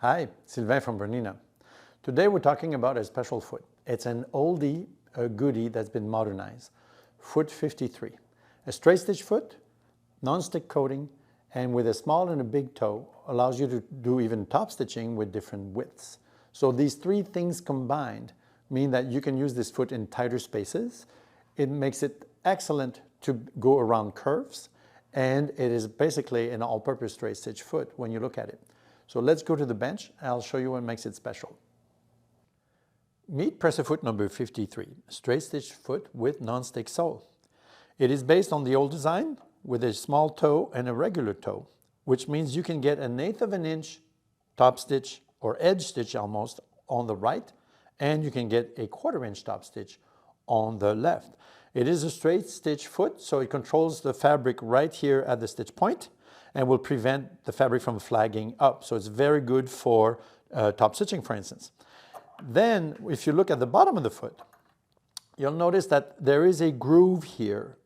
Hi, Sylvain from Bernina. Today we're talking about a special foot. It's an oldie goodie that's been modernized. Foot 53. A straight stitch foot, non-stick coating, and with a small and a big toe allows you to do even top stitching with different widths. So these three things combined mean that you can use this foot in tighter spaces. It makes it excellent to go around curves, and it is basically an all-purpose straight stitch foot when you look at it. So let's go to the bench and I'll show you what makes it special. Meet presser foot number 53, straight stitch foot with non-stick sole. It is based on the old design with a small toe and a regular toe, which means you can get 1/8 of an inch top stitch or edge stitch almost on the right, and you can get a 1/4 inch top stitch on the left. It is a straight stitch foot, so it controls the fabric right here at the stitch point and will prevent the fabric from flagging up. So it's very good for top stitching, for instance. Then, if you look at the bottom of the foot, you'll notice that there is a groove here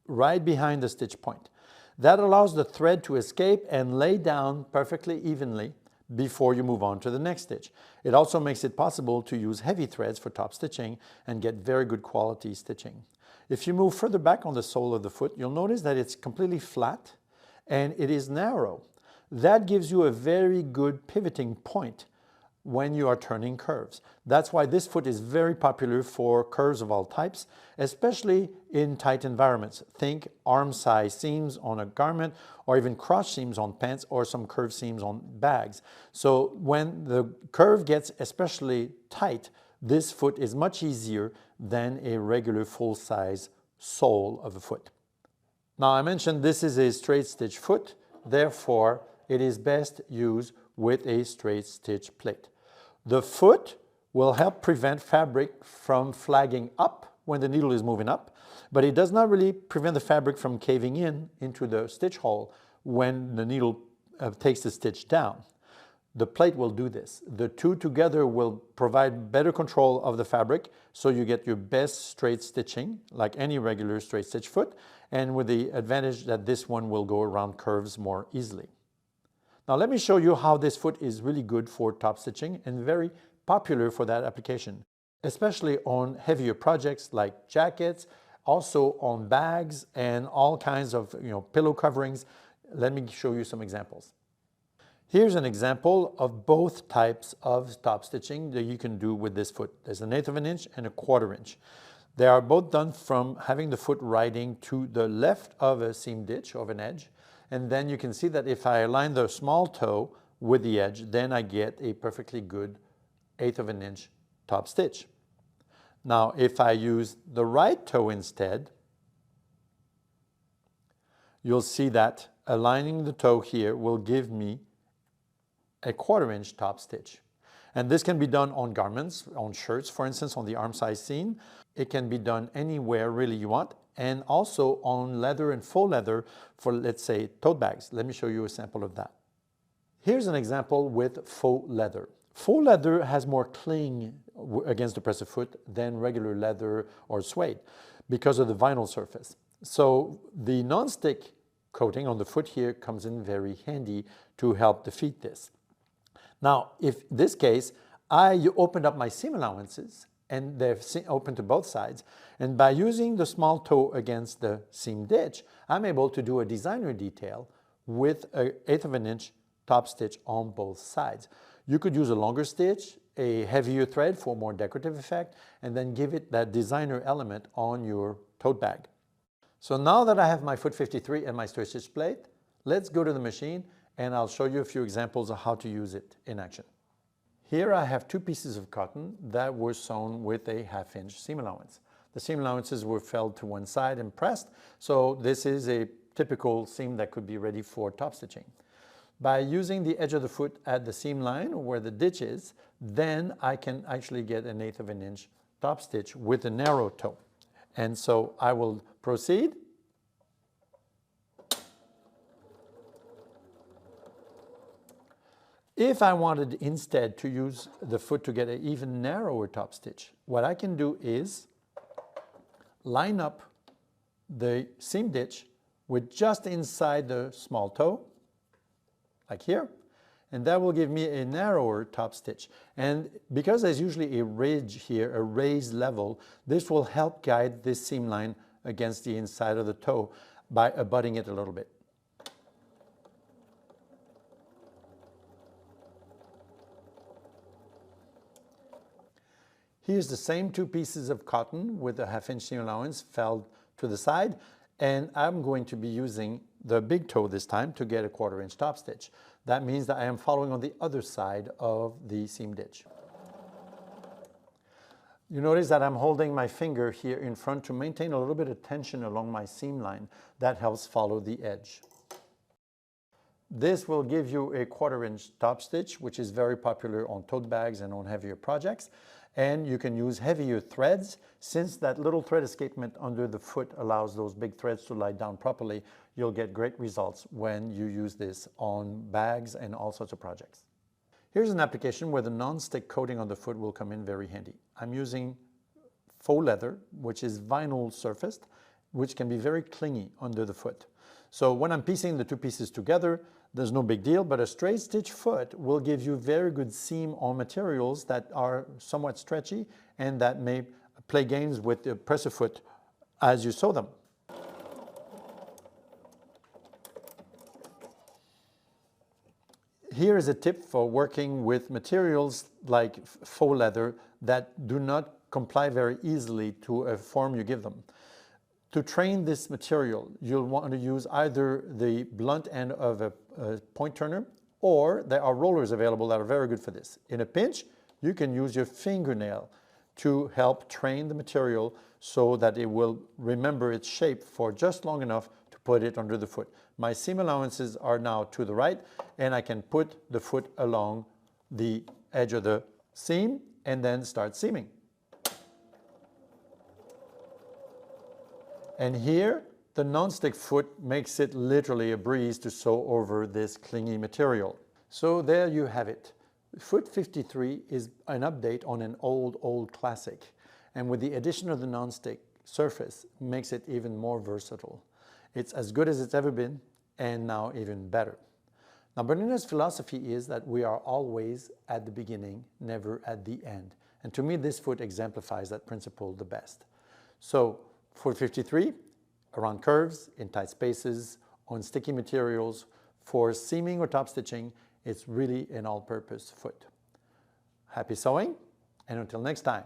right behind the stitch point. That allows the thread to escape and lay down perfectly evenly before you move on to the next stitch. It also makes it possible to use heavy threads for top stitching and get very good quality stitching. If you move further back on the sole of the foot, you'll notice that it's completely flat and it is narrow. That gives you a very good pivoting point when you are turning curves. That's why this foot is very popular for curves of all types, especially in tight environments. Think arm size seams on a garment, or even cross seams on pants, or some curved seams on bags. So when the curve gets especially tight, this foot is much easier than a regular full-size sole of a foot. Now I mentioned this is a straight stitch foot, therefore it is best used with a straight stitch plate. The foot will help prevent fabric from flagging up when the needle is moving up, but it does not really prevent the fabric from caving in into the stitch hole when the needle takes the stitch down. The plate will do this. The two together will provide better control of the fabric, so you get your best straight stitching, like any regular straight stitch foot, and with the advantage that this one will go around curves more easily. Now let me show you how this foot is really good for top stitching and very popular for that application, especially on heavier projects like jackets, also on bags and all kinds of pillow coverings. Let me show you some examples. Here's an example of both types of top stitching that you can do with this foot. There's 1/8 of an inch and a 1/4 inch. They are both done from having the foot riding to the left of a seam ditch of an edge. And then you can see that if I align the small toe with the edge, then I get a perfectly good 1/8 of an inch top stitch. Now, if I use the right toe instead, you'll see that aligning the toe here will give me a 1/4 inch top stitch. And this can be done on garments, on shirts, for instance, on the arm size seam. It can be done anywhere really you want, and also on leather and faux leather for, let's say, tote bags. Let me show you a sample of that. Here's an example with faux leather. Faux leather has more cling against the presser foot than regular leather or suede because of the vinyl surface. So the non-stick coating on the foot here comes in very handy to help defeat this. Now, if in this case, I opened up my seam allowances, and they're open to both sides, and by using the small toe against the seam ditch, I'm able to do a designer detail with an 1/8 of an inch top stitch on both sides. You could use a longer stitch, a heavier thread for more decorative effect, and then give it that designer element on your tote bag. So now that I have my foot 53 and my straight stitch plate, let's go to the machine and I'll show you a few examples of how to use it in action. Here I have 2 pieces of cotton that were sewn with a 1/2 inch seam allowance. The seam allowances were felled to one side and pressed, so this is a typical seam that could be ready for top stitching. By using the edge of the foot at the seam line where the ditch is, then I can actually get an 1/8 of an inch top stitch with a narrow toe. And so I will proceed. If I wanted instead to use the foot to get an even narrower top stitch, what I can do is line up the seam ditch with just inside the small toe, like here, and that will give me a narrower top stitch. And because there's usually a ridge here, a raised level, this will help guide this seam line against the inside of the toe by abutting it a little bit. Here's the same two pieces of cotton with a 1/2 seam allowance felled to the side, and I'm going to be using the big toe this time to get a 1/4 inch top stitch. That means that I am following on the other side of the seam ditch. You notice that I'm holding my finger here in front to maintain a little bit of tension along my seam line. That helps follow the edge. This will give you a 1/4 inch top stitch, which is very popular on tote bags and on heavier projects. And you can use heavier threads. Since that little thread escapement under the foot allows those big threads to lie down properly, you'll get great results when you use this on bags and all sorts of projects. Here's an application where the non-stick coating on the foot will come in very handy. I'm using faux leather, which is vinyl surfaced, which can be very clingy under the foot. So when I'm piecing the two pieces together, there's no big deal, but a straight stitch foot will give you very good seam on materials that are somewhat stretchy and that may play games with the presser foot as you sew them. Here is a tip for working with materials like faux leather that do not comply very easily to a form you give them. To train this material, you'll want to use either the blunt end of a point turner, or there are rollers available that are very good for this. In a pinch, you can use your fingernail to help train the material so that it will remember its shape for just long enough to put it under the foot. My seam allowances are now to the right, and I can put the foot along the edge of the seam and then start seaming. And here, the non-stick foot makes it literally a breeze to sew over this clingy material. So there you have it. Foot 53 is an update on an old classic. And with the addition of the non-stick surface, makes it even more versatile. It's as good as it's ever been, and now even better. Now, Bernina's philosophy is that we are always at the beginning, never at the end. And to me, this foot exemplifies that principle the best. So, foot 53, around curves, in tight spaces, on sticky materials, for seaming or top stitching, it's really an all-purpose foot. Happy sewing, and until next time.